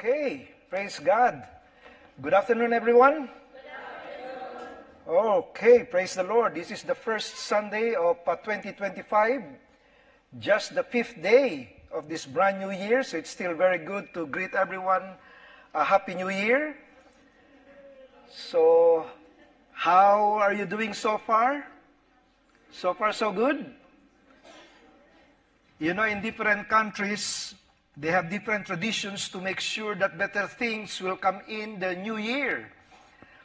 Okay, praise God. Good afternoon, everyone. Okay, praise the Lord. This is the first Sunday of 2025, just the 5th day of this brand new year, so it's still very good to greet everyone a Happy New Year. So, how are you doing so far? So far, so good? You know, in different countries, they have different traditions to make sure that better things will come in the new year.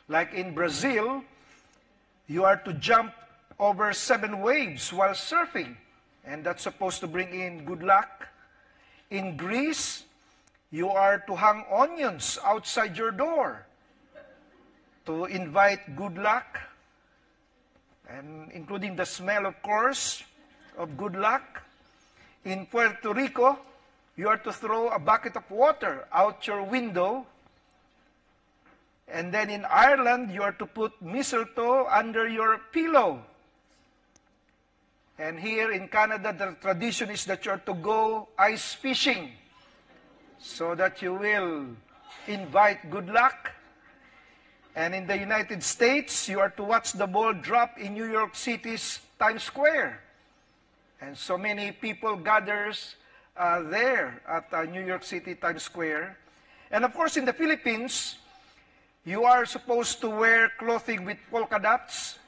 Like in Brazil, you are to jump over 7 waves while surfing, and that's supposed to bring in good luck. In Greece, you are to hang onions outside your door to invite good luck, and including the smell, of course, of good luck. In Puerto Rico, you are to throw a bucket of water out your window. And then in Ireland, you are to put mistletoe under your pillow. And here in Canada, the tradition is that you are to go ice fishing so that you will invite good luck. And in the United States, you are to watch the ball drop in New York City's Times Square. And so many people gathers there at New York City Times Square. And of course, in the Philippines, you are supposed to wear clothing with polka dots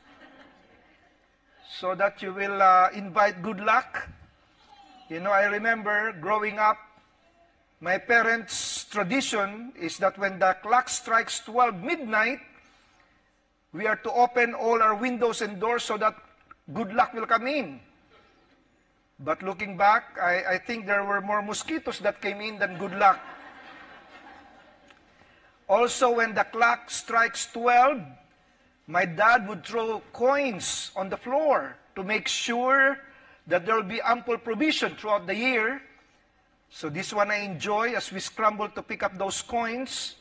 so that you will invite good luck. You know, I remember growing up, my parents' tradition is that when the clock strikes 12 midnight, we are to open all our windows and doors so that good luck will come in. But looking back, I think there were more mosquitoes that came in than good luck. Also, when the clock strikes 12, my dad would throw coins on the floor to make sure that there will be ample provision throughout the year. So this one I enjoy as we scramble to pick up those coins.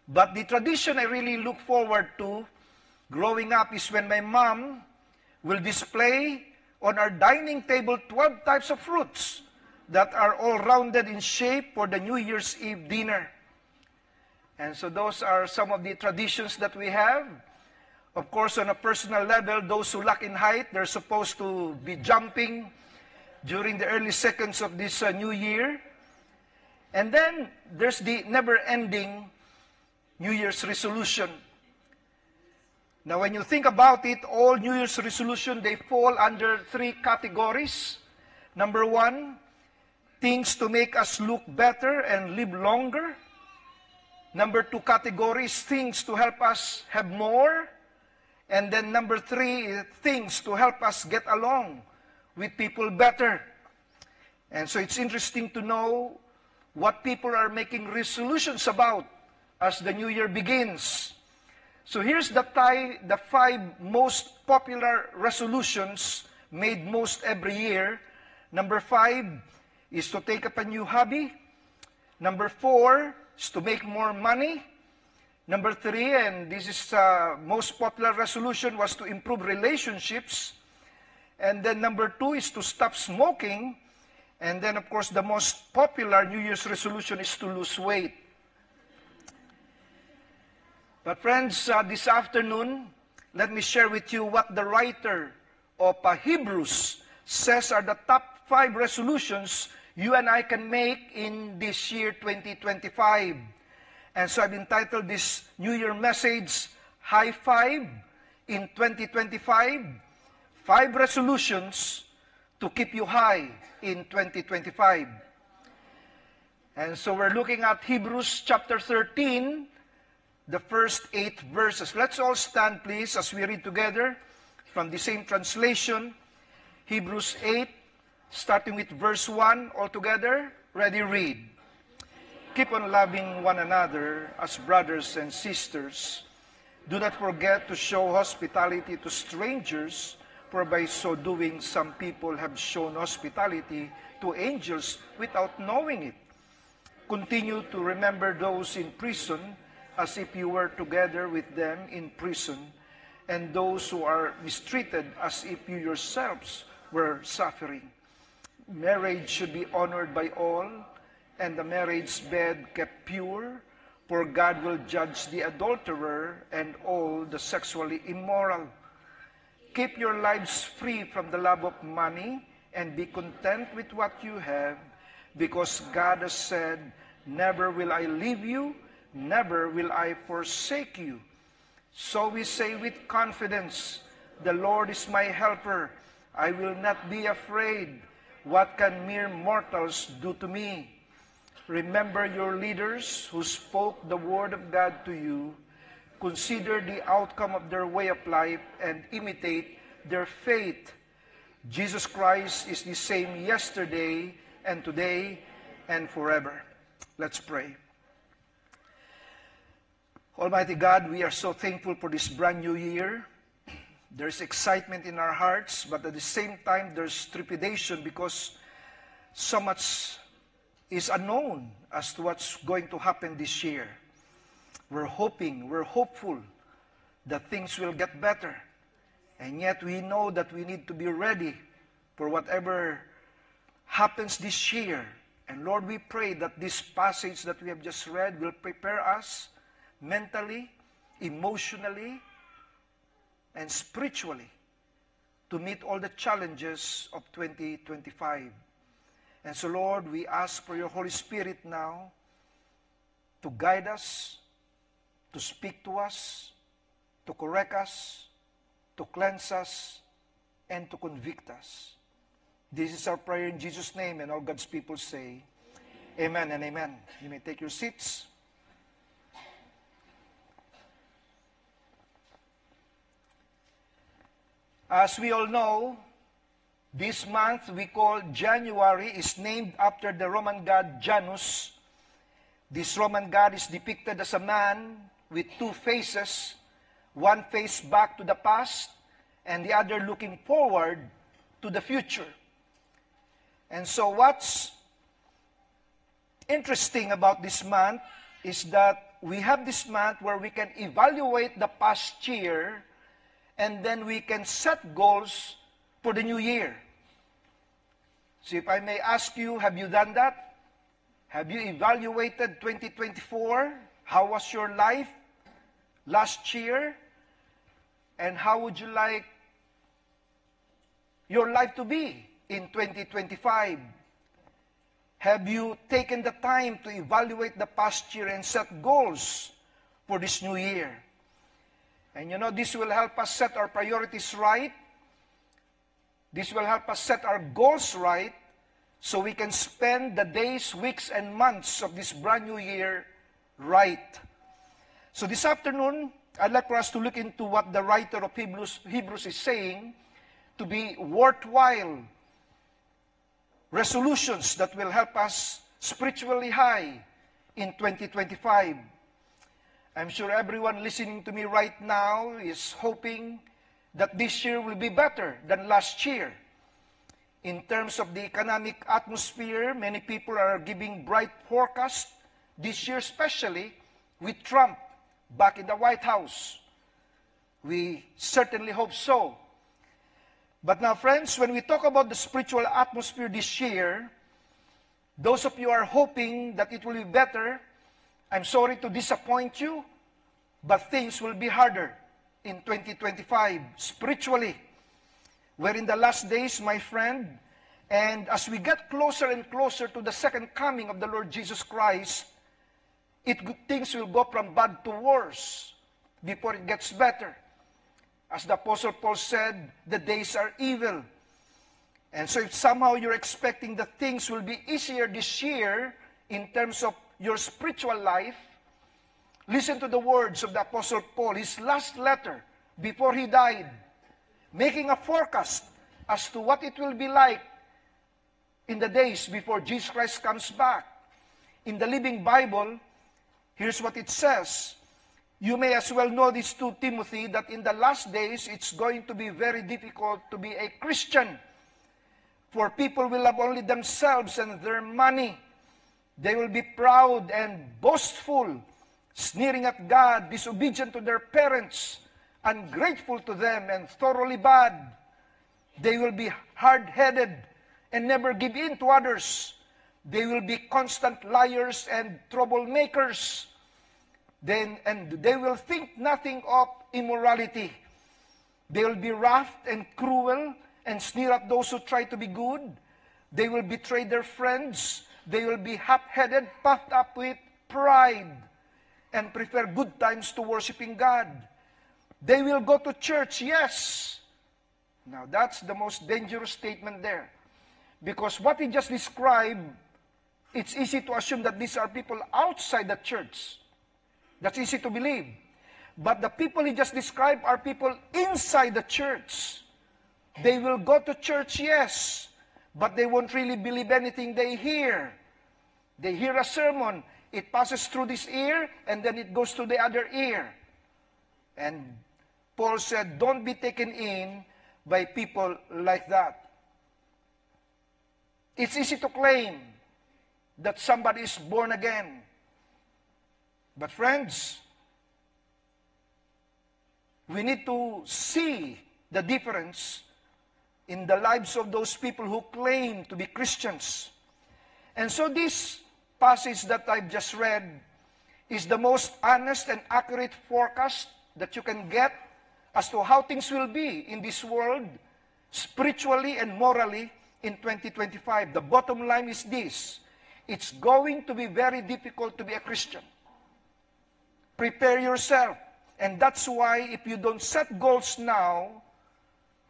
But the tradition I really look forward to growing up is when my mom will display on our dining table 12 types of fruits that are all rounded in shape for the New Year's Eve dinner. And so those are some of the traditions that we have. Of course, on a personal level, those who lack in height, they're supposed to be jumping during the early seconds of this new year. And then there's the never-ending New Year's resolution. Now, when you think about it, all New Year's resolution, they fall under 3 categories. Number 1, things to make us look better and live longer. Number 2 category is things to help us have more. And then number 3, things to help us get along with people better. And so it's interesting to know what people are making resolutions about as the new year begins. So here's the 5 most popular resolutions made most every year. Number 5 is to take up a new hobby. Number 4 is to make more money. Number 3, and this is most popular resolution, was to improve relationships. And then number 2 is to stop smoking. And then, of course, the most popular New Year's resolution is to lose weight. But friends, this afternoon, let me share with you what the writer of Hebrews says are the top 5 resolutions you and I can make in this year 2025. And so I've entitled this New Year message, High Five in 2025, 5 resolutions to keep you high in 2025. And so we're looking at Hebrews chapter 13, the first 8 verses. Let's all stand, please, as we read together from the same translation. Hebrews 8, starting with verse 1, all together. Ready, read. Keep on loving one another as brothers and sisters. Do not forget to show hospitality to strangers, for by so doing some people have shown hospitality to angels without knowing it. Continue to remember those in prison, as if you were together with them in prison, and those who are mistreated as if you yourselves were suffering. Marriage should be honored by all, and the marriage bed kept pure, for God will judge the adulterer and all the sexually immoral. Keep your lives free from the love of money and be content with what you have, because God has said, never will I leave you, never will I forsake you. So we say with confidence, the Lord is my helper. I will not be afraid. What can mere mortals do to me? Remember your leaders who spoke the word of God to you. Consider the outcome of their way of life and imitate their faith. Jesus Christ is the same yesterday and today and forever. Let's pray. Almighty God, we are so thankful for this brand new year. There's excitement in our hearts, but at the same time, there's trepidation because so much is unknown as to what's going to happen this year. We're hopeful that things will get better. And yet we know that we need to be ready for whatever happens this year. And Lord, we pray that this passage that we have just read will prepare us mentally, emotionally, and spiritually to meet all the challenges of 2025. And so, Lord, we ask for your Holy Spirit now to guide us, to speak to us, to correct us, to cleanse us, and to convict us. This is our prayer in Jesus' name, and all God's people say, amen and amen. You may take your seats. As we all know, this month we call January is named after the Roman god Janus. This Roman god is depicted as a man with two faces, one face back to the past and the other looking forward to the future. And so what's interesting about this month is that we have this month where we can evaluate the past year and then we can set goals for the new year. So if I may ask you, have you done that? Have you evaluated 2024? How was your life last year? And how would you like your life to be in 2025? Have you taken the time to evaluate the past year and set goals for this new year? And you know, this will help us set our priorities right. This will help us set our goals right so we can spend the days, weeks, and months of this brand new year right. So this afternoon, I'd like for us to look into what the writer of Hebrews is saying to be worthwhile resolutions that will help us spiritually high in 2025. I'm sure everyone listening to me right now is hoping that this year will be better than last year. In terms of the economic atmosphere, many people are giving bright forecasts this year, especially with Trump back in the White House. We certainly hope so. But now, friends, when we talk about the spiritual atmosphere this year, those of you are hoping that it will be better. I'm sorry to disappoint you, but things will be harder in 2025 spiritually. We're in the last days, my friend, and as we get closer and closer to the second coming of the Lord Jesus Christ, things will go from bad to worse before it gets better. As the Apostle Paul said, the days are evil. And so if somehow you're expecting that things will be easier this year in terms of your spiritual life, listen to the words of the Apostle Paul, his last letter before he died, making a forecast as to what it will be like in the days before Jesus Christ comes back. In the Living Bible, here's what it says. You may as well know this too, Timothy, that in the last days, it's going to be very difficult to be a Christian. For people will love only themselves and their money. They will be proud and boastful, sneering at God, disobedient to their parents, ungrateful to them, and thoroughly bad. They will be hard-headed and never give in to others. They will be constant liars and troublemakers. And they will think nothing of immorality. They will be rough and cruel and sneer at those who try to be good. They will betray their friends. They will be hot-headed, puffed up with pride, and prefer good times to worshiping God. They will go to church, yes. Now, that's the most dangerous statement there. Because what he just described, it's easy to assume that these are people outside the church. That's easy to believe. But the people he just described are people inside the church. They will go to church, yes, but they won't really believe anything they hear. They hear a sermon, it passes through this ear, and then it goes to the other ear. And Paul said, don't be taken in by people like that. It's easy to claim that somebody is born again. But friends, we need to see the difference in the lives of those people who claim to be Christians. And so this passage that I've just read is the most honest and accurate forecast that you can get as to how things will be in this world, spiritually and morally, in 2025. The bottom line is this: it's going to be very difficult to be a Christian. Prepare yourself. And that's why if you don't set goals now,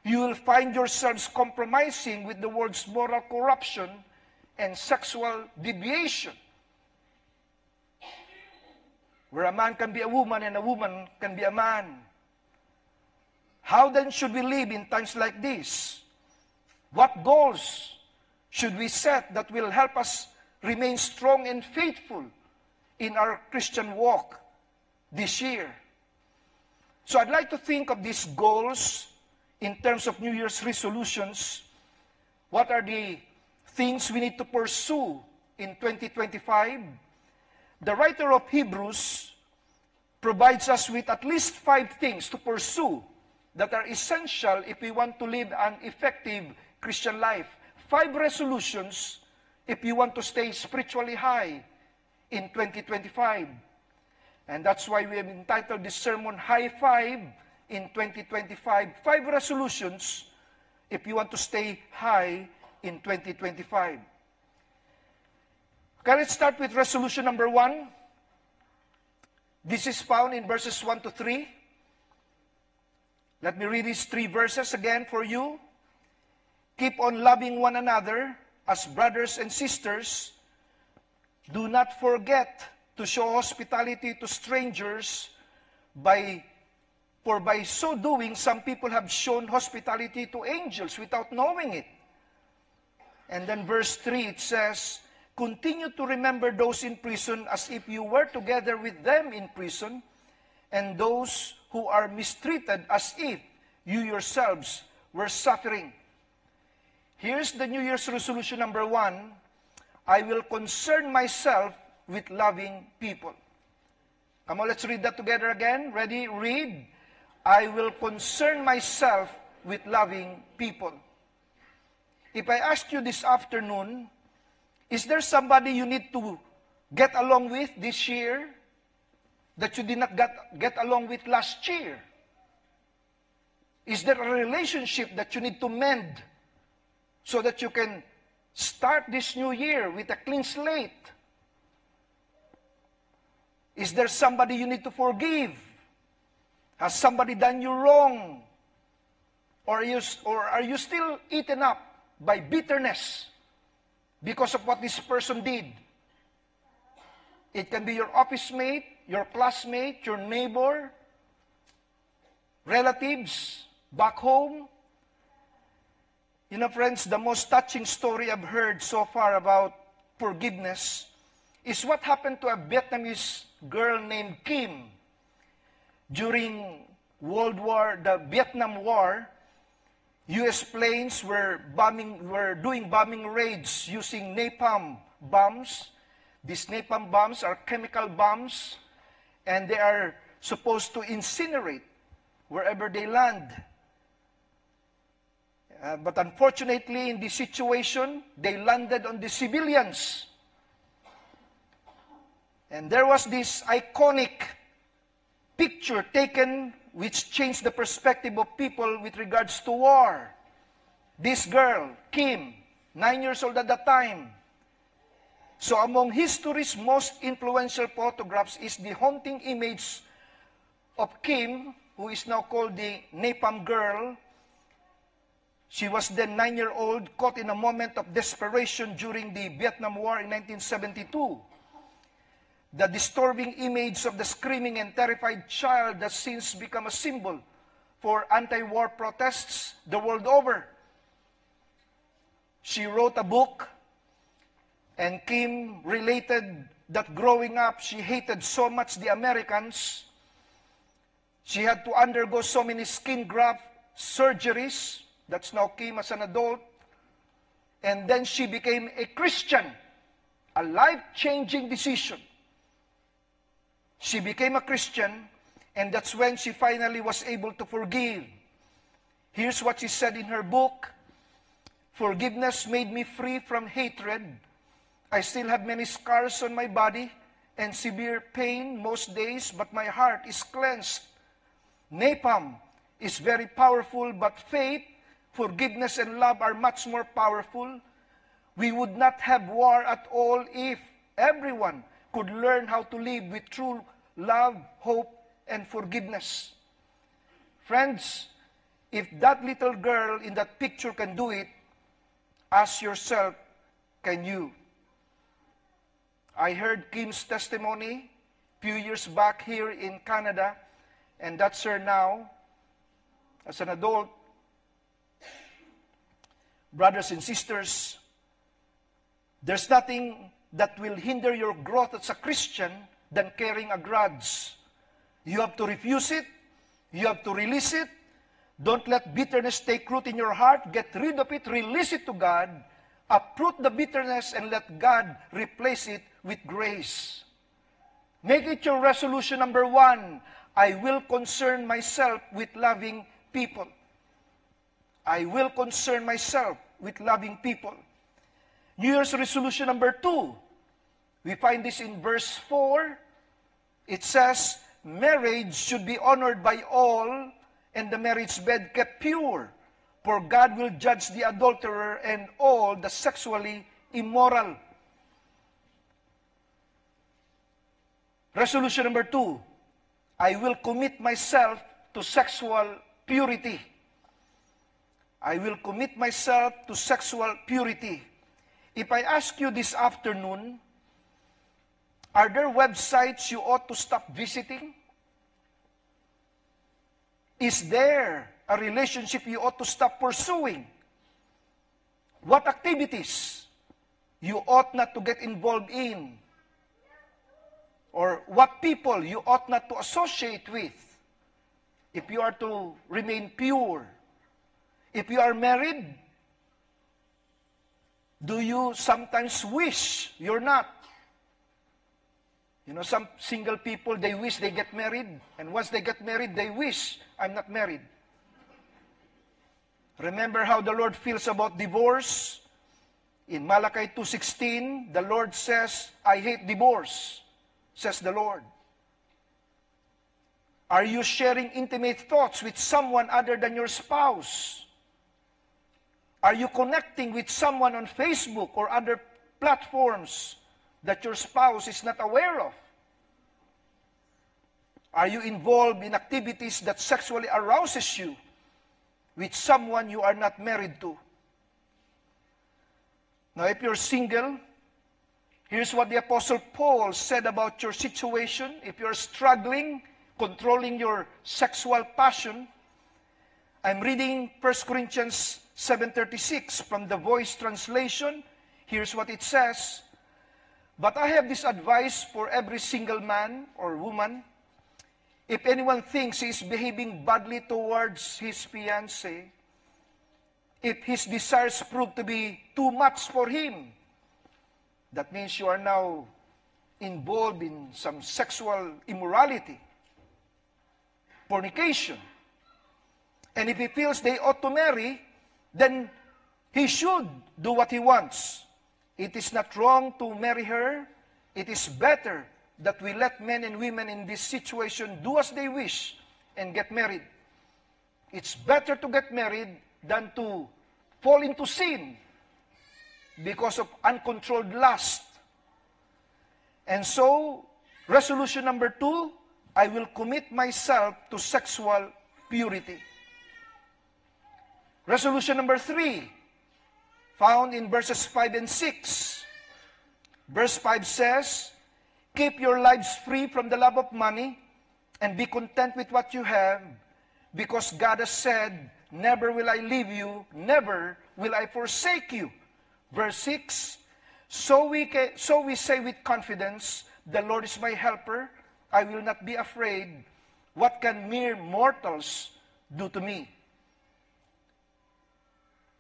you will find yourselves compromising with the world's moral corruption and sexual deviation. Where a man can be a woman and a woman can be a man. How then should we live in times like this? What goals should we set that will help us remain strong and faithful in our Christian walk this year? So I'd like to think of these goals in terms of New Year's resolutions. What are the things we need to pursue in 2025? The writer of Hebrews provides us with at least 5 things to pursue that are essential if we want to live an effective Christian life. 5 resolutions if you want to stay spiritually high in 2025. And that's why we have entitled this sermon, High Five in 2025. 5 resolutions if you want to stay high in 2025. Okay, let's start with resolution number 1. This is found in verses 1 to 3. Let me read these 3 verses again for you. Keep on loving one another as brothers and sisters. Do not forget to show hospitality to strangers, for by so doing, some people have shown hospitality to angels without knowing it. And then verse 3, it says, continue to remember those in prison as if you were together with them in prison, and those who are mistreated as if you yourselves were suffering. Here's the New Year's resolution number 1. I will concern myself with loving people. Come on, let's read that together again. Ready? Read. I will concern myself with loving people. If I ask you this afternoon, is there somebody you need to get along with this year that you did not get along with last year? Is there a relationship that you need to mend so that you can start this new year with a clean slate? Is there somebody you need to forgive? Has somebody done you wrong? Or are you still eaten up by bitterness because of what this person did? It can be your office mate, your classmate, your neighbor, relatives, back home. You know, friends, the most touching story I've heard so far about forgiveness is what happened to a Vietnamese girl named Kim. During the Vietnam War, U.S. planes were doing bombing raids using napalm bombs. These napalm bombs are chemical bombs, and they are supposed to incinerate wherever they land. But unfortunately, in this situation, they landed on the civilians. And there was this iconic picture taken which changed the perspective of people with regards to war. This girl, Kim, 9 years old at that time. So among history's most influential photographs is the haunting image of Kim, who is now called the Napalm Girl. She was then 9-year-old, caught in a moment of desperation during the Vietnam War in 1972. The disturbing image of the screaming and terrified child has since become a symbol for anti-war protests the world over. She wrote a book, and Kim related that growing up, she hated so much the Americans. She had to undergo so many skin graft surgeries. That's now Kim as an adult. And then she became a Christian, a life-changing decision. She became a Christian, and that's when she finally was able to forgive. Here's what she said in her book: "Forgiveness made me free from hatred. I still have many scars on my body and severe pain most days, but my heart is cleansed. Napalm is very powerful, but faith, forgiveness, and love are much more powerful. We would not have war at all if everyone could learn how to live with true love, hope, and forgiveness." Friends, if that little girl in that picture can do it, ask yourself, can you? I heard Kim's testimony a few years back here in Canada, and that's her now as an adult. Brothers and sisters, there's nothing that will hinder your growth as a Christian than carrying a grudge. You have to refuse it. You have to release it. Don't let bitterness take root in your heart. Get rid of it. Release it to God. Uproot the bitterness and let God replace it with grace. Make it your resolution number 1. I will concern myself with loving people. I will concern myself with loving people. New Year's resolution number 2. We find this in verse 4. It says, marriage should be honored by all, and the marriage bed kept pure, for God will judge the adulterer and all the sexually immoral. Resolution number 2, I will commit myself to sexual purity. I will commit myself to sexual purity. If I ask you this afternoon, are there websites you ought to stop visiting? Is there a relationship you ought to stop pursuing? What activities you ought not to get involved in? Or what people you ought not to associate with if you are to remain pure? If you are married, do you sometimes wish you're not? You know, some single people, they wish they get married, and once they get married, they wish, I'm not married. Remember how the Lord feels about divorce? In Malachi 2:16, the Lord says, I hate divorce, says the Lord. Are you sharing intimate thoughts with someone other than your spouse? Are you connecting with someone on Facebook or other platforms that your spouse is not aware of? Are you involved in activities that sexually arouses you with someone you are not married to? Now, if you're single, here's what the Apostle Paul said about your situation. If you're struggling, controlling your sexual passion, I'm reading 1 Corinthians 7:36 from the Voice translation. Here's what it says. But I have this advice for every single man or woman. If anyone thinks he is behaving badly towards his fiancé, if his desires prove to be too much for him, that means you are now involved in some sexual immorality, fornication. And if he feels they ought to marry, then he should do what he wants. It is not wrong to marry her. It is better that we let men and women in this situation do as they wish and get married. It's better to get married than to fall into sin because of uncontrolled lust. And so, resolution number 2, I will commit myself to sexual purity. Resolution number 3, found in verses 5 and 6. Verse 5 says, keep your lives free from the love of money and be content with what you have, because God has said, never will I leave you, never will I forsake you. Verse 6, so we say with confidence, the Lord is my helper, I will not be afraid. What can mere mortals do to me?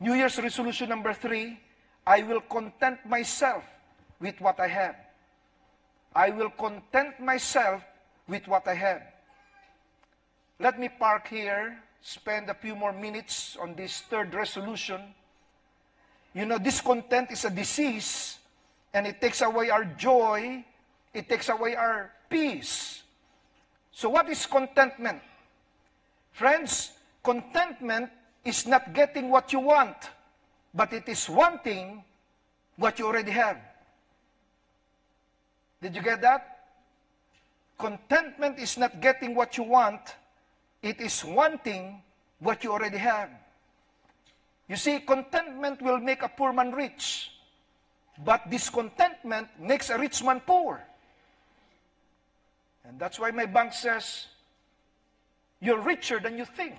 New Year's resolution number 3, I will content myself with what I have. I will content myself with what I have. Let me park here, spend a few more minutes on this third resolution. You know, discontent is a disease, and it takes away our joy, it takes away our peace. So what is contentment? Friends, contentment is not getting what you want, but it is wanting what you already have. Did you get that? Contentment is not getting what you want, it is wanting what you already have. You see, contentment will make a poor man rich, but discontentment makes a rich man poor. And that's why my bank says, you're richer than you think.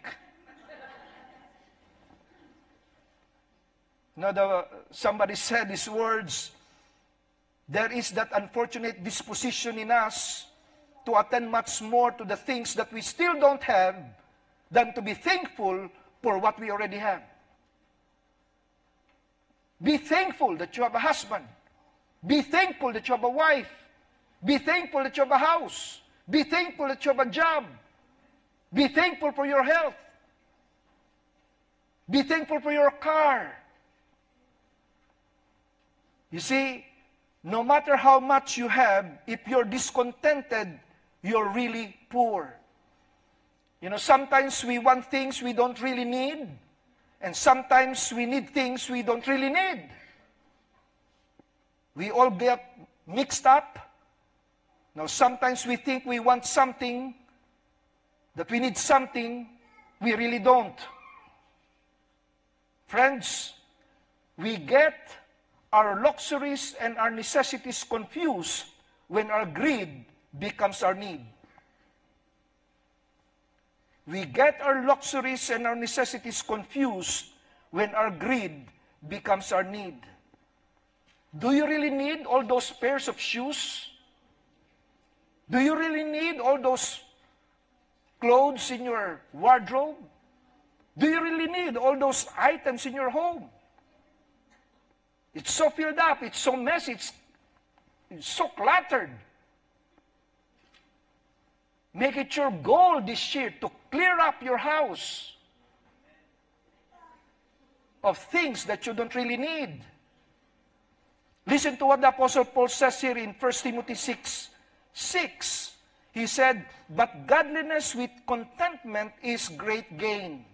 Somebody said these words, there is that unfortunate disposition in us to attend much more to the things that we still don't have than to be thankful for what we already have. Be thankful that you have a husband. Be thankful that you have a wife. Be thankful that you have a house. Be thankful that you have a job. Be thankful for your health. Be thankful for your car. You see, no matter how much you have, if you're discontented, you're really poor. You know, sometimes we want things we don't really need, and sometimes we need things we don't really need. We all get mixed up. Now, sometimes we think we want something, that we need something, we really don't. Friends, we get our luxuries and our necessities confused when our greed becomes our need. We get our luxuries and our necessities confused when our greed becomes our need. Do you really need all those pairs of shoes? Do you really need all those clothes in your wardrobe? Do you really need all those items in your home? It's so filled up, it's so messy, it's so cluttered. Make it your goal this year to clear up your house of things that you don't really need. Listen to what the Apostle Paul says here in 1 Timothy 6:6. He said, but godliness with contentment is great gain.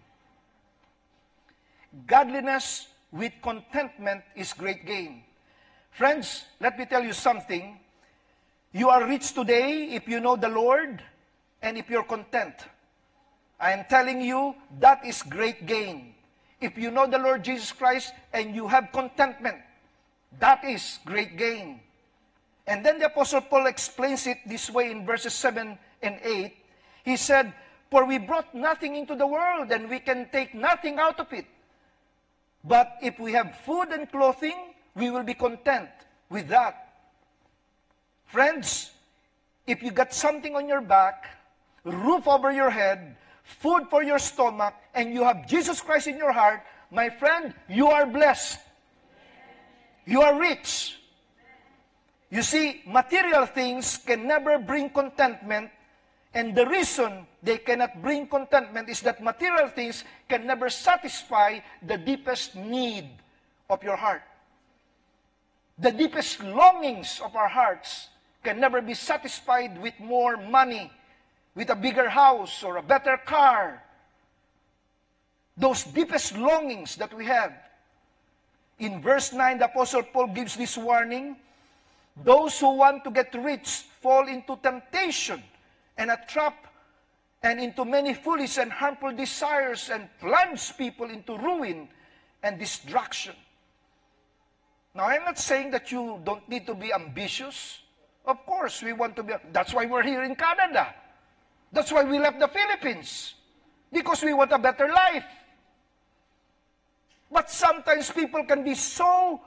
Godliness with contentment is great gain. Friends, let me tell you something. You are rich today if you know the Lord and if you're content. I am telling you, that is great gain. If you know the Lord Jesus Christ and you have contentment, that is great gain. And then the Apostle Paul explains it this way in verses 7 and 8. He said, for we brought nothing into the world and we can take nothing out of it. But if we have food and clothing, we will be content with that. Friends, if you got something on your back, roof over your head, food for your stomach, and you have Jesus Christ in your heart, my friend, you are blessed. You are rich. You see, material things can never bring contentment And the reason they cannot bring contentment is that material things can never satisfy the deepest need of your heart. The deepest longings of our hearts can never be satisfied with more money, with a bigger house or a better car. Those deepest longings that we have. In verse 9, the Apostle Paul gives this warning. Those who want to get rich fall into temptation and a trap and into many foolish and harmful desires and plunge people into ruin and destruction. Now, I'm not saying that you don't need to be ambitious. Of course, we want to be. That's why we're here in Canada. That's why we left the Philippines. Because we want a better life. But sometimes people can be so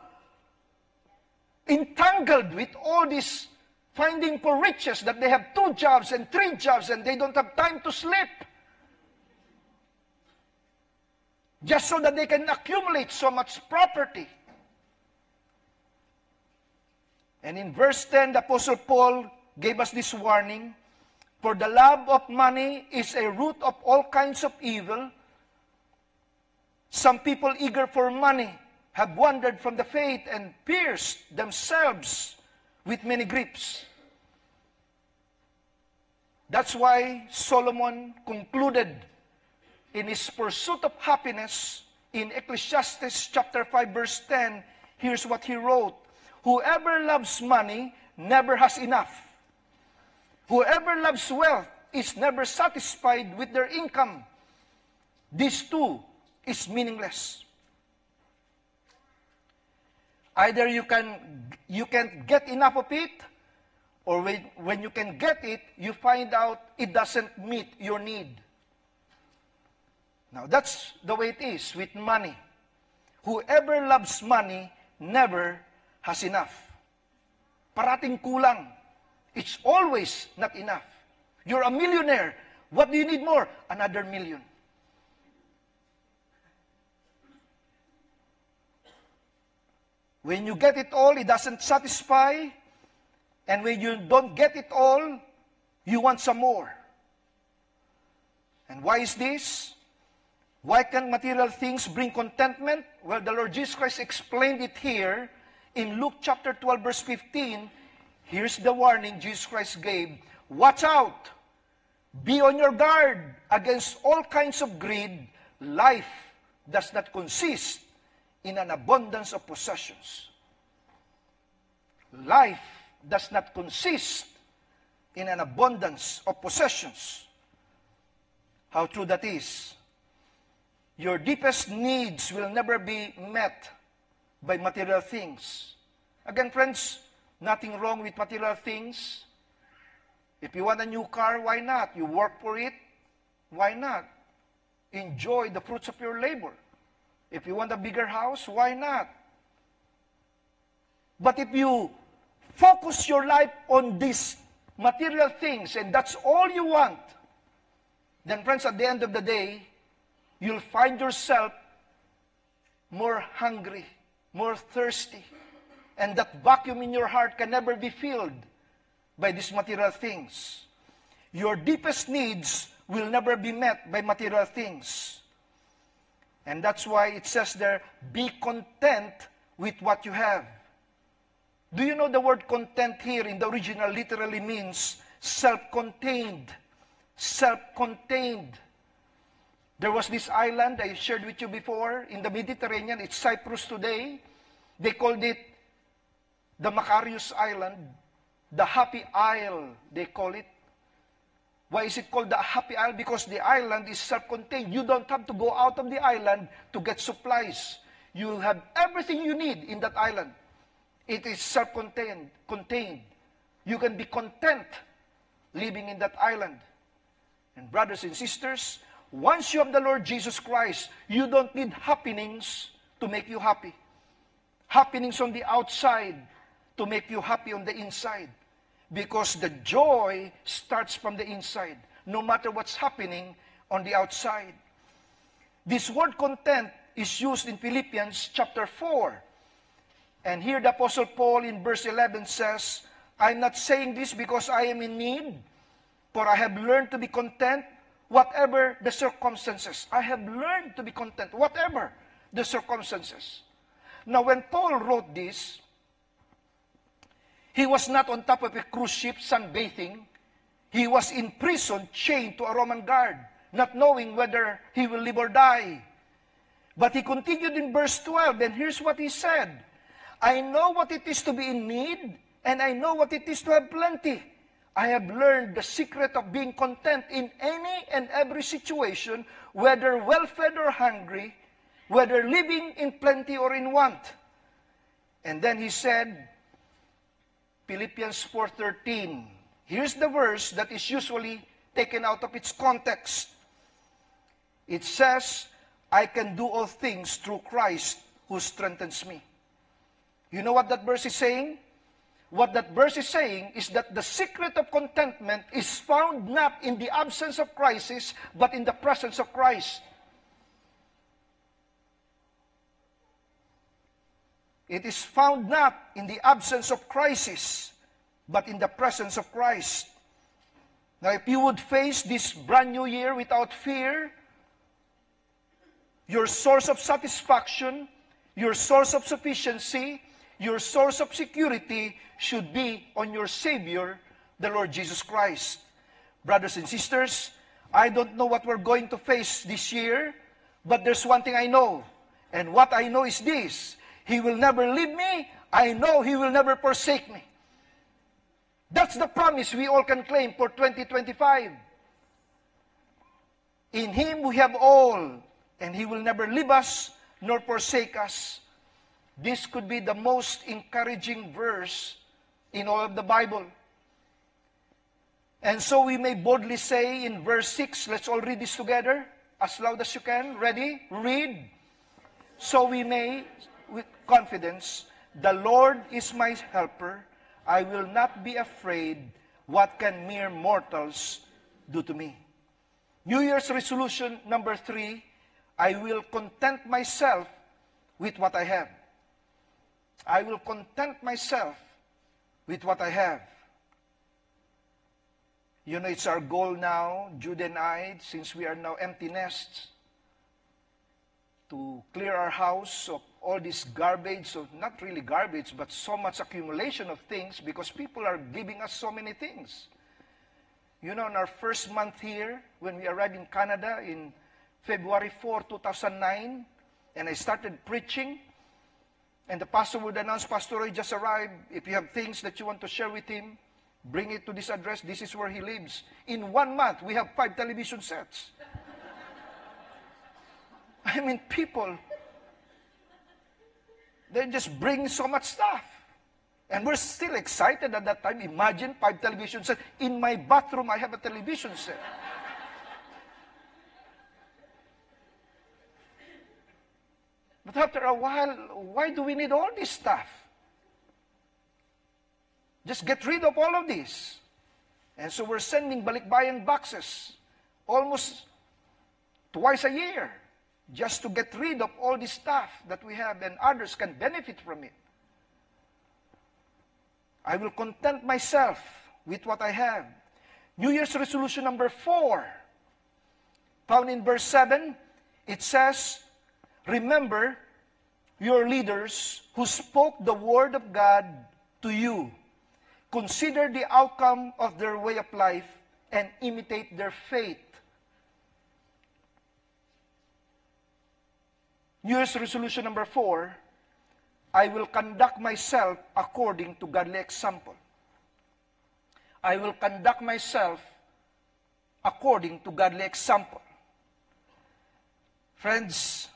entangled with all this finding for riches that they have 2 jobs and 3 jobs and they don't have time to sleep. Just so that they can accumulate so much property. And in verse 10, the Apostle Paul gave us this warning. For the love of money is a root of all kinds of evil. Some people eager for money have wandered from the faith and pierced themselves with many griefs. That's why Solomon concluded in his pursuit of happiness in Ecclesiastes chapter 5 verse 10, here's what he wrote. Whoever loves money never has enough. Whoever loves wealth is never satisfied with their income. This too is meaningless. Either you can't get enough of it, or when you can get it, you find out it doesn't meet your need. Now, that's the way it is with money. Whoever loves money never has enough. Parating kulang. It's always not enough. You're a millionaire. What do you need more? Another million. When you get it all, it doesn't satisfy. And when you don't get it all, you want some more. And why is this? Why can material things bring contentment? Well, the Lord Jesus Christ explained it here in Luke chapter 12, verse 15. Here's the warning Jesus Christ gave. Watch out. Be on your guard against all kinds of greed. Life does not consist in an abundance of possessions. Life does not consist in an abundance of possessions. How true that is. Your deepest needs will never be met by material things. Again, friends, nothing wrong with material things. If you want a new car, why not? You work for it, why not? Enjoy the fruits of your labor. If you want a bigger house, why not? But if you focus your life on these material things and that's all you want, then friends, at the end of the day, you'll find yourself more hungry, more thirsty, and that vacuum in your heart can never be filled by these material things. Your deepest needs will never be met by material things. And that's why it says there, be content with what you have. Do you know the word content here in the original literally means self-contained? Self-contained. There was this island I shared with you before in the Mediterranean. It's Cyprus today. They called it the Macarius Island. The Happy Isle, they call it. Why is it called the Happy Isle? Because the island is self-contained. You don't have to go out of the island to get supplies. You have everything you need in that island. It is self-contained. You can be content living in that island. And brothers and sisters, once you have the Lord Jesus Christ, you don't need happenings to make you happy. Happenings on the outside to make you happy on the inside. Because the joy starts from the inside, no matter what's happening on the outside. This word content is used in Philippians chapter 4. And here the Apostle Paul in verse 11 says, I'm not saying this because I am in need, For I have learned to be content whatever the circumstances. I have learned to be content whatever the circumstances. Now, when Paul wrote this, he was not on top of a cruise ship sunbathing. He was in prison, chained to a Roman guard, not knowing whether he will live or die. But he continued in verse 12, and here's what he said. I know what it is to be in need, and I know what it is to have plenty. I have learned the secret of being content in any and every situation, whether well-fed or hungry, whether living in plenty or in want. And then he said, Philippians 4:13. Here's the verse that is usually taken out of its context. It says, I can do all things through Christ who strengthens me. You know what that verse is saying? What that verse is saying is that the secret of contentment is found not in the absence of crisis, but in the presence of Christ. It is found not in the absence of crisis, but in the presence of Christ. Now, if you would face this brand new year without fear, your source of satisfaction, your source of sufficiency, your source of security should be on your Savior, the Lord Jesus Christ. Brothers and sisters, I don't know what we're going to face this year, but there's one thing I know. And what I know is this: He will never leave me. I know He will never forsake me. That's the promise we all can claim for 2025. In Him we have all, and He will never leave us nor forsake us. This could be the most encouraging verse in all of the Bible. And so we may boldly say in verse 6, let's all read this together, as loud as you can. Ready? Read. So we may, with confidence, the Lord is my helper. I will not be afraid. What can mere mortals do to me? New Year's resolution number 3, I will content myself with what I have. I will content myself with what I have. You know, it's our goal now, Jude and I, since we are now empty nests, to clear our house of all this garbage, of not really garbage, but so much accumulation of things, because people are giving us so many things. You know, in our first month here, when we arrived in Canada in February 4, 2009, and I started preaching, and the pastor would announce, Pastor Roy just arrived. If you have things that you want to share with him, bring it to this address. This is where he lives. In 1 month, we have 5 television sets. I mean, people, they just bring so much stuff. And we're still excited at that time. Imagine 5 television sets. In my bathroom, I have a television set. But after a while, why do we need all this stuff? Just get rid of all of this. And so we're sending balikbayan boxes almost twice a year just to get rid of all this stuff that we have, and others can benefit from it. I will content myself with what I have. New Year's resolution number 4, found in verse 7, it says, remember your leaders who spoke the word of God to you. Consider the outcome of their way of life and imitate their faith. New Year's resolution number 4, I will conduct myself according to godly example. I will conduct myself according to godly example. Friends,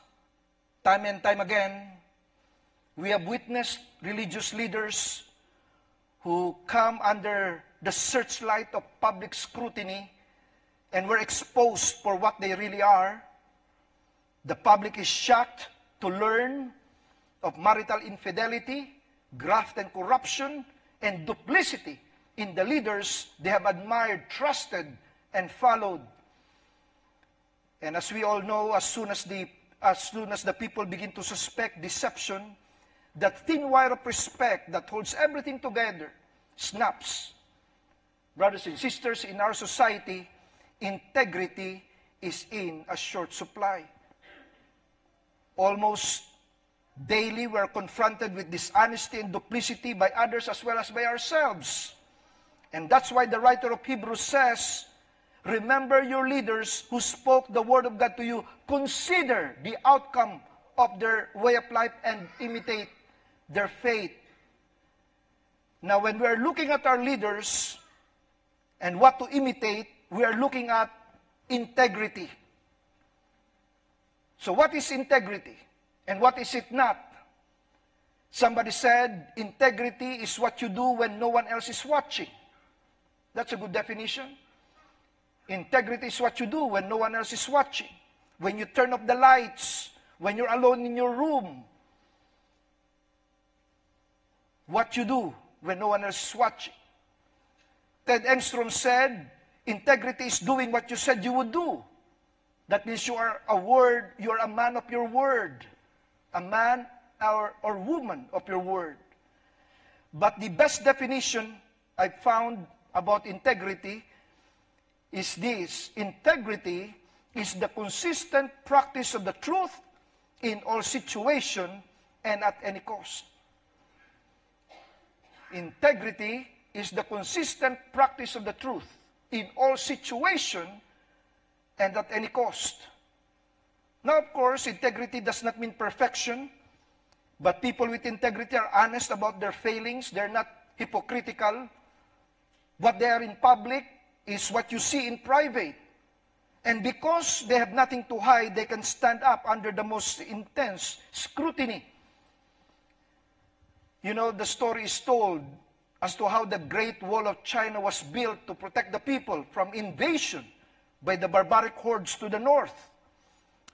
time and time again, we have witnessed religious leaders who come under the searchlight of public scrutiny and were exposed for what they really are. The public is shocked to learn of marital infidelity, graft and corruption, and duplicity in the leaders they have admired, trusted, and followed. And as we all know, as soon as the people begin to suspect deception, that thin wire of respect that holds everything together snaps. brothers and sisters, in our society, integrity is in a short supply. Almost daily, we are confronted with dishonesty and duplicity by others as well as by ourselves. And that's why the writer of Hebrews says, remember your leaders who spoke the word of God to you. Consider the outcome of their way of life and imitate their faith. Now, when we are looking at our leaders and what to imitate, we are looking at integrity. So what is integrity? And what is it not? Somebody said, integrity is what you do when no one else is watching. That's a good definition. Integrity is what you do when no one else is watching. When you turn off the lights, when you're alone in your room. What you do when no one else is watching. Ted Engstrom said, integrity is doing what you said you would do. That means you are a man of your word. A man or woman of your word. But the best definition I found about integrity is this. Integrity is the consistent practice of the truth in all situations and at any cost. Integrity is the consistent practice of the truth in all situations and at any cost. Now, of course, integrity does not mean perfection, but people with integrity are honest about their failings. They're not hypocritical. What they are in public is what you see in private. And because they have nothing to hide, they can stand up under the most intense scrutiny. You know, the story is told as to how the Great Wall of China was built to protect the people from invasion by the barbaric hordes to the north.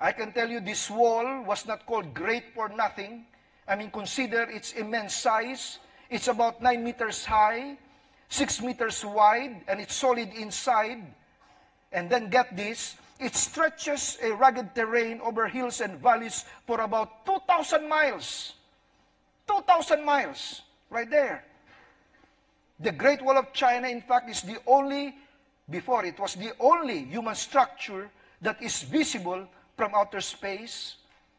I can tell you this wall was not called great for nothing. I mean, consider its immense size. It's about 9 meters high, 6 meters wide, and it's solid inside. And then get this, it stretches a rugged terrain over hills and valleys for about 2,000 miles. 2,000 miles, right there. The Great Wall of China, in fact, is the only, before it was the only human structure that is visible from outer space.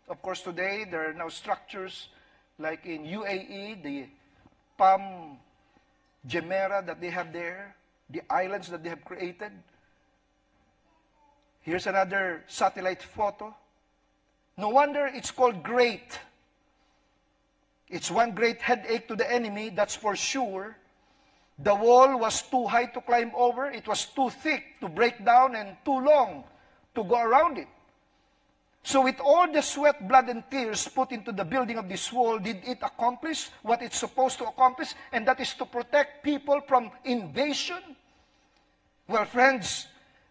Of course, today, there are now structures like in UAE, the Palm Jumeirah that they have there, the islands that they have created. Here's another satellite photo. No wonder it's called great. It's one great headache to the enemy, that's for sure. The wall was too high to climb over. It was too thick to break down and too long to go around it. So with all the sweat, blood, and tears put into the building of this wall, did it accomplish what it's supposed to accomplish? And that is to protect people from invasion? Well, friends,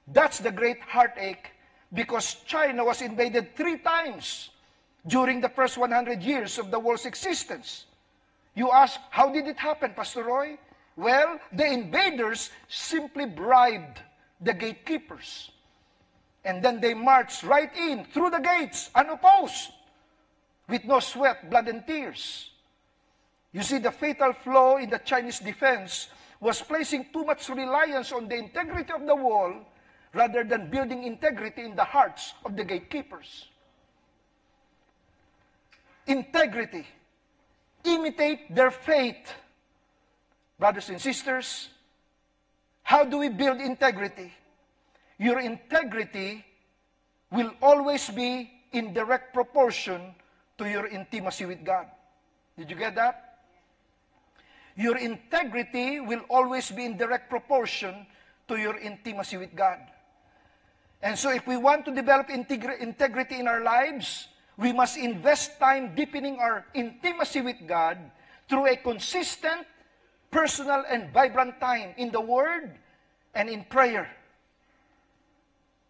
that's the great heartache because China was invaded 3 times during the first 100 years of the world's existence. You ask, how did it happen, Pastor Roy? Well, the invaders simply bribed the gatekeepers. And then they marched right in through the gates, unopposed, with no sweat, blood, and tears. You see, the fatal flaw in the Chinese defense was placing too much reliance on the integrity of the wall rather than building integrity in the hearts of the gatekeepers. Integrity. Imitate their faith. Brothers and sisters, how do we build integrity? Your integrity will always be in direct proportion to your intimacy with God. Did you get that? Your integrity will always be in direct proportion to your intimacy with God. And so if we want to develop integrity in our lives, we must invest time deepening our intimacy with God through a consistent, personal, and vibrant time in the Word and in prayer.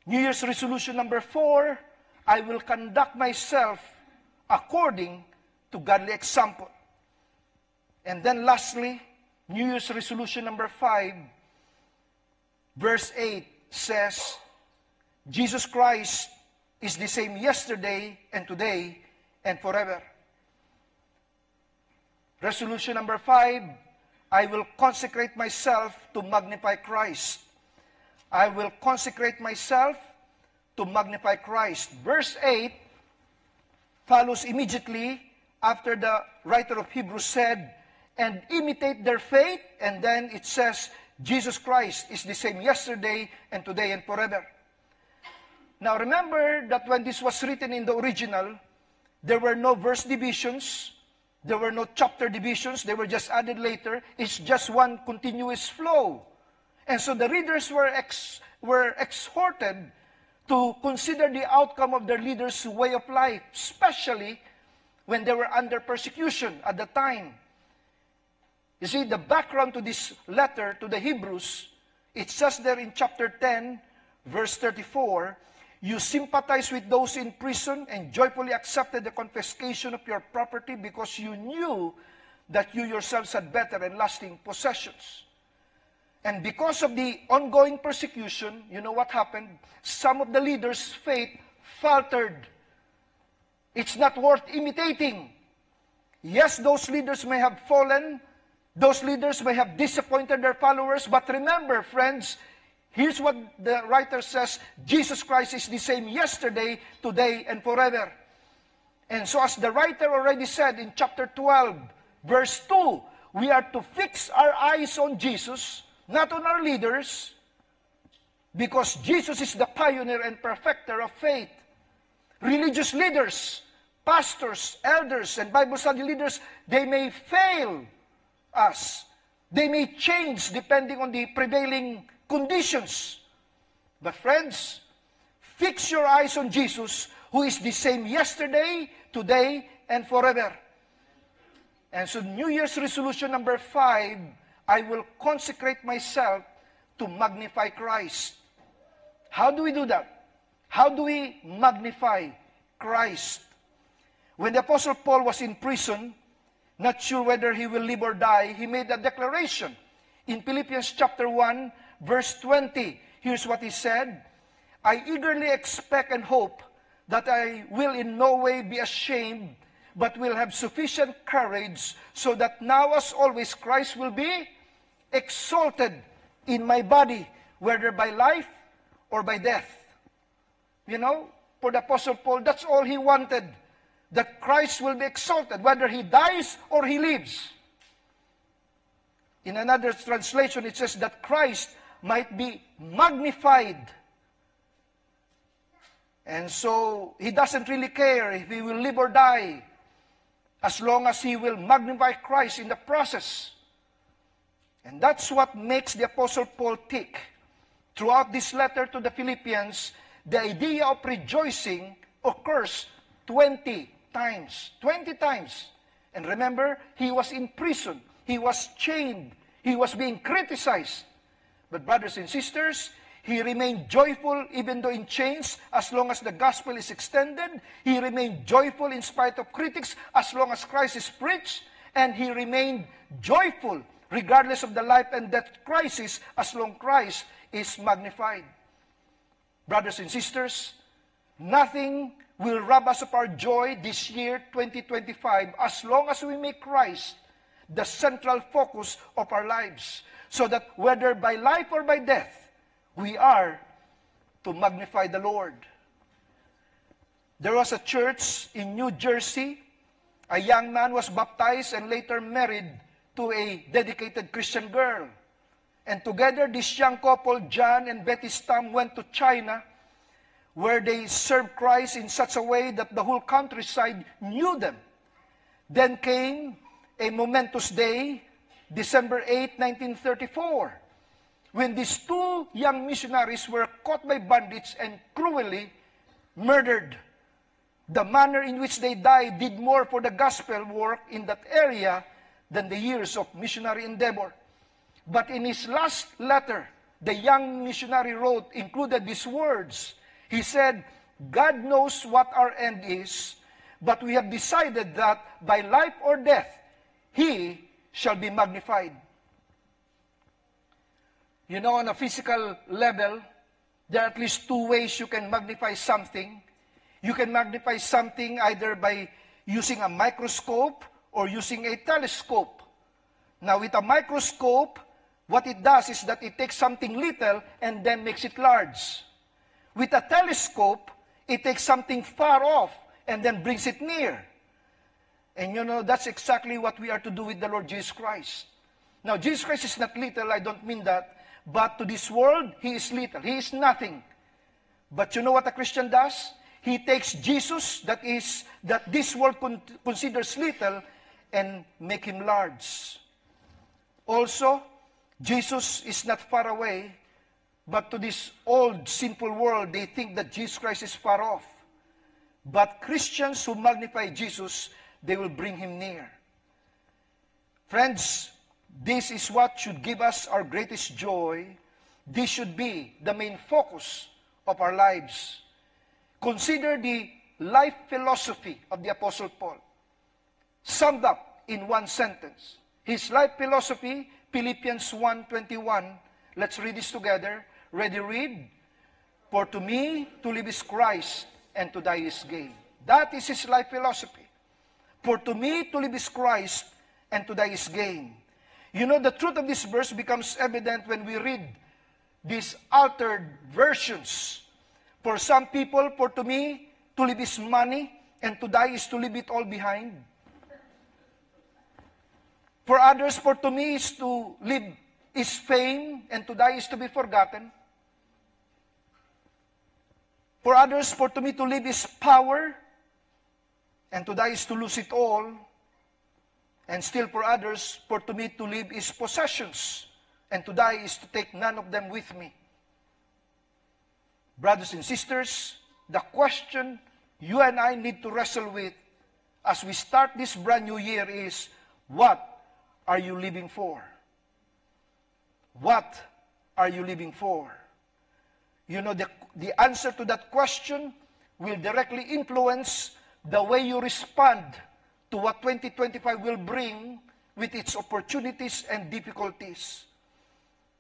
New Year's resolution number 4, I will conduct myself according to godly example. And then lastly, New Year's resolution number 5, verse 8 says, Jesus Christ is the same yesterday and today and forever. Resolution number 5, I will consecrate myself to magnify Christ. I will consecrate myself to magnify Christ. Verse 8 follows immediately after the writer of Hebrews said, and imitate their faith, and then it says, Jesus Christ is the same yesterday and today and forever. Now remember that when this was written in the original, there were no verse divisions, there were no chapter divisions, they were just added later. It's just one continuous flow. And so the readers were exhorted to consider the outcome of their leaders' way of life, especially when they were under persecution at the time. You see, the background to this letter to the Hebrews, it says there in chapter 10, verse 34, you sympathize with those in prison and joyfully accepted the confiscation of your property because you knew that you yourselves had better and lasting possessions. And because of the ongoing persecution, you know what happened? Some of the leaders' faith faltered. It's not worth imitating. Yes, those leaders may have fallen. Those leaders may have disappointed their followers. But remember, friends, here's what the writer says. Jesus Christ is the same yesterday, today, and forever. And so as the writer already said in chapter 12, verse 2, we are to fix our eyes on Jesus, not on our leaders, because Jesus is the pioneer and perfecter of faith. Religious leaders, pastors, elders, and Bible study leaders, they may fail us. They may change depending on the prevailing conditions. But friends, fix your eyes on Jesus, who is the same yesterday, today, and forever. And so New Year's resolution number 5, I will consecrate myself to magnify Christ. How do we do that? How do we magnify Christ? When the Apostle Paul was in prison, not sure whether he will live or die, he made a declaration. In Philippians chapter 1, verse 20, here's what he said, I eagerly expect and hope that I will in no way be ashamed, but will have sufficient courage, so that now as always Christ will be exalted in my body, whether by life or by death. You know, for the Apostle Paul, that's all he wanted, that Christ will be exalted, whether he dies or he lives. In another translation, it says that Christ might be magnified. And so, he doesn't really care if he will live or die, as long as he will magnify Christ in the process. And that's what makes the Apostle Paul tick. Throughout this letter to the Philippians, the idea of rejoicing occurs 20 times. 20 times. And remember, he was in prison. He was chained. He was being criticized. But brothers and sisters, he remained joyful even though in chains as long as the gospel is extended. He remained joyful in spite of critics as long as Christ is preached. And he remained joyful regardless of the life and death crisis as long as Christ is magnified. Brothers and sisters, nothing will rob us of our joy this year, 2025, as long as we make Christ the central focus of our lives, so that whether by life or by death, we are to magnify the Lord. There was a church in New Jersey. A young man was baptized and later married to a dedicated Christian girl. And together, this young couple, John and Betty Stam, went to China, where they served Christ in such a way that the whole countryside knew them. Then came a momentous day, December 8, 1934, when these two young missionaries were caught by bandits and cruelly murdered. The manner in which they died did more for the gospel work in that area than the years of missionary endeavor. But in his last letter, the young missionary wrote, included these words. He said, God knows what our end is, but we have decided that by life or death, He shall be magnified. You know, on a physical level, there are at least two ways you can magnify something. You can magnify something either by using a microscope or using a telescope. Now, with a microscope, what it does is that it takes something little and then makes it large. With a telescope, it takes something far off and then brings it near. And you know, that's exactly what we are to do with the Lord Jesus Christ. Now, Jesus Christ is not little, I don't mean that, but to this world, He is little. He is nothing. But you know what a Christian does? He takes Jesus, that this world considers little, and make Him large. Also, Jesus is not far away, but to this old, sinful world, they think that Jesus Christ is far off. But Christians who magnify Jesus, they will bring Him near. Friends, this is what should give us our greatest joy. This should be the main focus of our lives. Consider the life philosophy of the Apostle Paul, summed up in one sentence. His life philosophy, Philippians 1:21. Let's read this together. Ready, read. For to me, to live is Christ, and to die is gain. That is his life philosophy. For to me, to live is Christ, and to die is gain. You know, the truth of this verse becomes evident when we read these altered versions. For some people, for to me, to live is money, and to die is to leave it all behind. For others, for to me is to live is fame, and to die is to be forgotten. For others, for to me to live is power, and to die is to lose it all. And still for others, for to me to live is possessions, and to die is to take none of them with me. Brothers and sisters, the question you and I need to wrestle with as we start this brand new year is, what are you living for? What are you living for? You know, the answer to that question will directly influence the way you respond to what 2025 will bring with its opportunities and difficulties.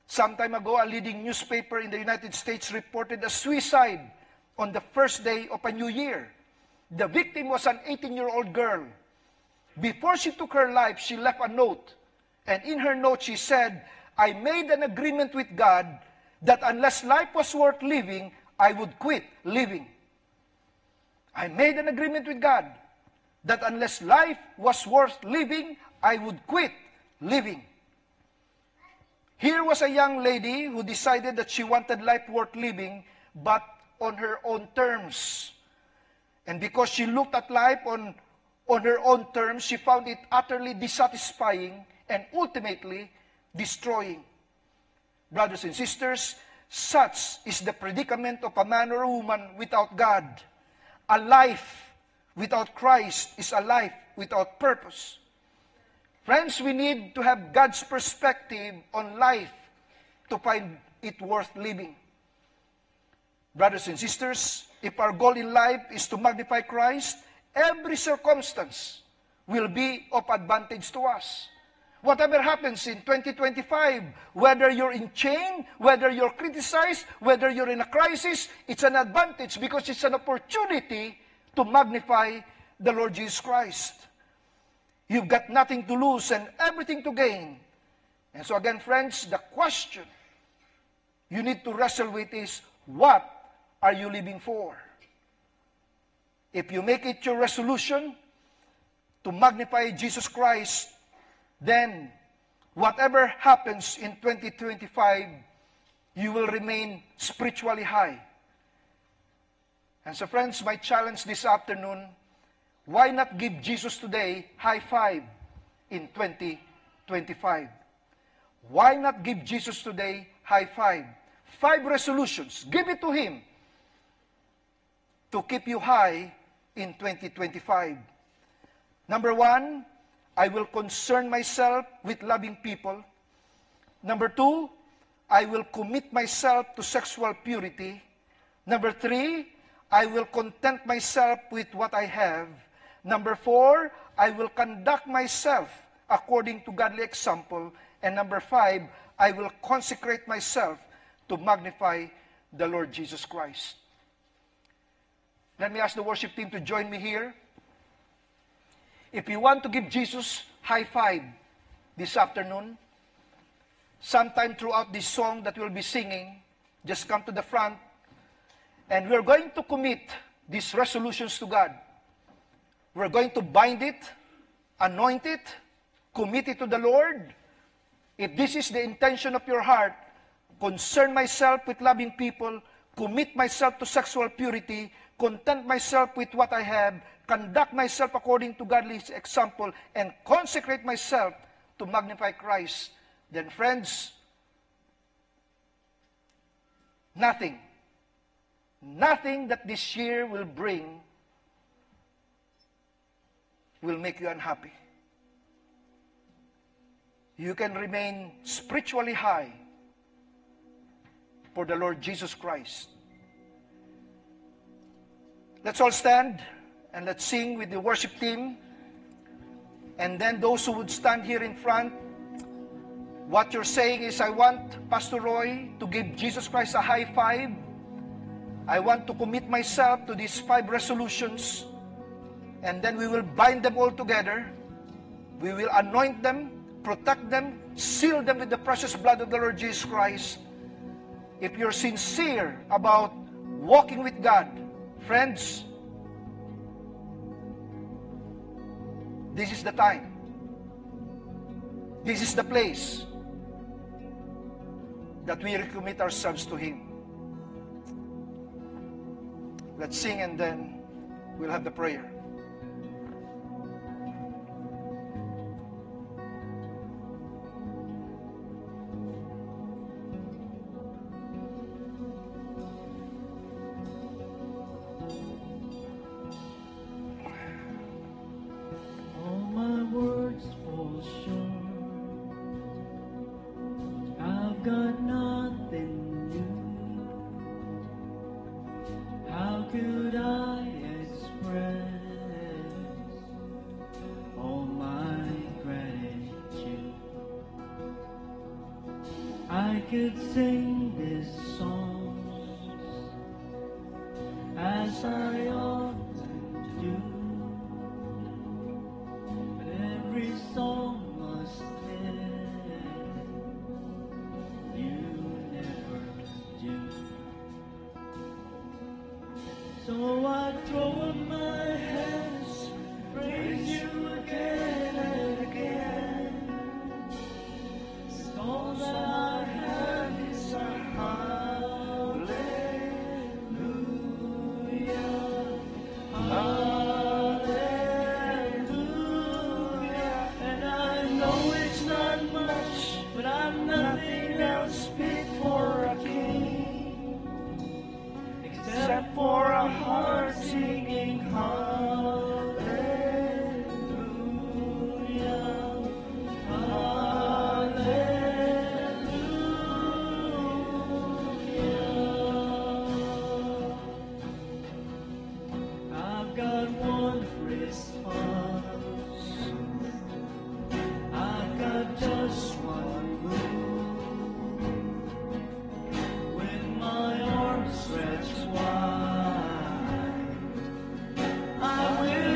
Some time ago, a leading newspaper in the United States reported a suicide on the first day of a new year. The victim was an 18-year-old girl. Before she took her life, she left a note. And in her note, she said, I made an agreement with God that unless life was worth living, I would quit living. I made an agreement with God that unless life was worth living, I would quit living. Here was a young lady who decided that she wanted life worth living, but on her own terms. And because she looked at life on her own terms, she found it utterly dissatisfying and ultimately destroying. Brothers and sisters, such is the predicament of a man or a woman without God. A life without Christ is a life without purpose. Friends, we need to have God's perspective on life to find it worth living. Brothers and sisters, if our goal in life is to magnify Christ, every circumstance will be of advantage to us. Whatever happens in 2025, whether you're in chain, whether you're criticized, whether you're in a crisis, it's an advantage because it's an opportunity to magnify the Lord Jesus Christ. You've got nothing to lose and everything to gain. And so again, friends, the question you need to wrestle with is, what are you living for? If you make it your resolution to magnify Jesus Christ, then whatever happens in 2025, you will remain spiritually high. And so friends, my challenge this afternoon, why not give Jesus today high five in 2025? Why not give Jesus today high five? 5 resolutions. Give it to Him to keep you high in 2025. Number 1, I will concern myself with loving people. Number 2, I will commit myself to sexual purity. Number 3, I will content myself with what I have. Number 4, I will conduct myself according to godly example. And number 5, I will consecrate myself to magnify the Lord Jesus Christ. Let me ask the worship team to join me here. If you want to give Jesus high five this afternoon. Sometime throughout this song that we'll be singing, just come to the front, and we're going to commit these resolutions to God. We're going to bind it, anoint it, commit it to the Lord. If this is the intention of your heart, concern myself with loving people, commit myself to sexual purity, content myself with what I have, conduct myself according to godly example, and consecrate myself to magnify Christ, then friends, nothing that this year will bring will make you unhappy. You can remain spiritually high for the Lord Jesus Christ. Let's all stand and let's sing with the worship team. And then those who would stand here in front, what you're saying is, I want Pastor Roy to give Jesus Christ a high five. I want to commit myself to these 5 resolutions. And then we will bind them all together. We will anoint them, protect them, seal them with the precious blood of the Lord Jesus Christ. If you're sincere about walking with God, friends, this is the time. This is the place that we recommit ourselves to Him. Let's sing and then we'll have the prayer. I will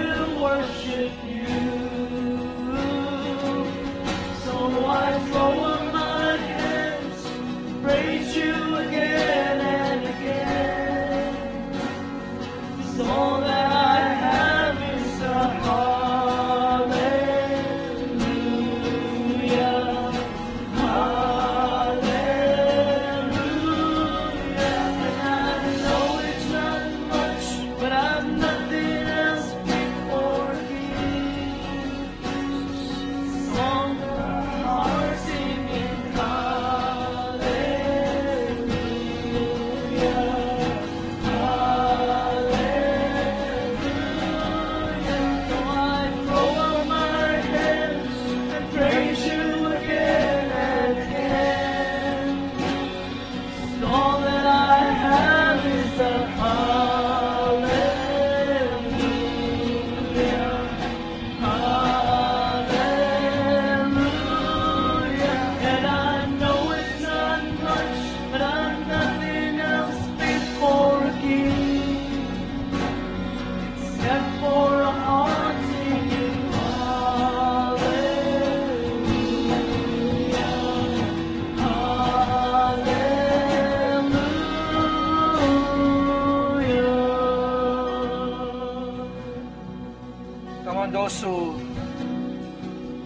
those who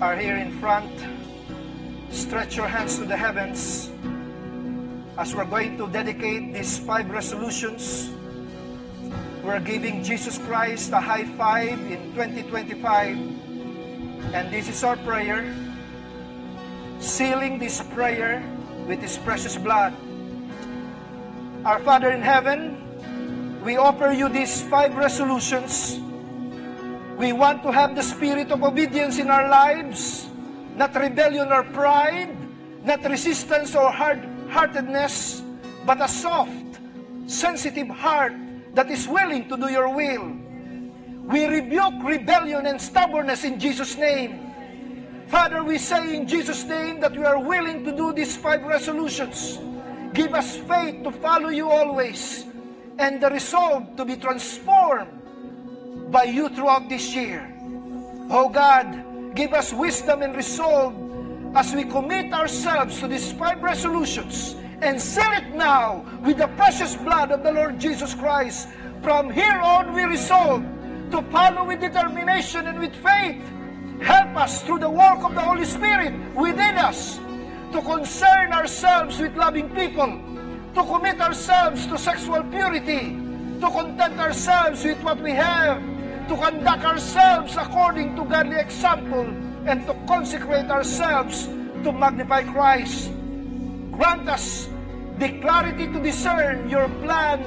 are here in front, stretch your hands to the heavens as we're going to dedicate these 5 resolutions. We're giving Jesus Christ a high five in 2025. And this is our prayer, sealing this prayer with His precious blood. Our Father in heaven, we offer you these 5 resolutions. We want to have the spirit of obedience in our lives, not rebellion or pride, not resistance or hard-heartedness, but a soft, sensitive heart that is willing to do your will. We rebuke rebellion and stubbornness in Jesus' name. Father, we say in Jesus' name that we are willing to do these 5 resolutions. Give us faith to follow you always, and the resolve to be transformed by you throughout this year. Oh God, give us wisdom and resolve as we commit ourselves to these 5 resolutions and seal it now with the precious blood of the Lord Jesus Christ. From here on, we resolve to follow with determination and with faith. Help us through the work of the Holy Spirit within us to concern ourselves with loving people, to commit ourselves to sexual purity, to content ourselves with what we have, to conduct ourselves according to godly example, and to consecrate ourselves to magnify Christ. Grant us the clarity to discern your plan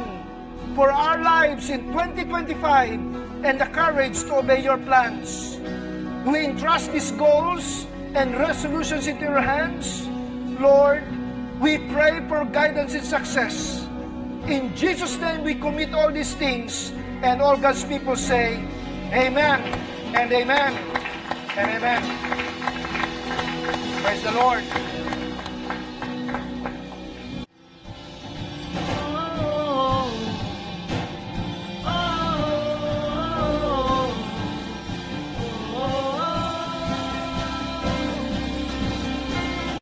for our lives in 2025 and the courage to obey your plans. We entrust these goals and resolutions into your hands. Lord, we pray for guidance and success. In Jesus' name we commit all these things, and all God's people say, Amen, and Amen, and Amen. Praise the Lord.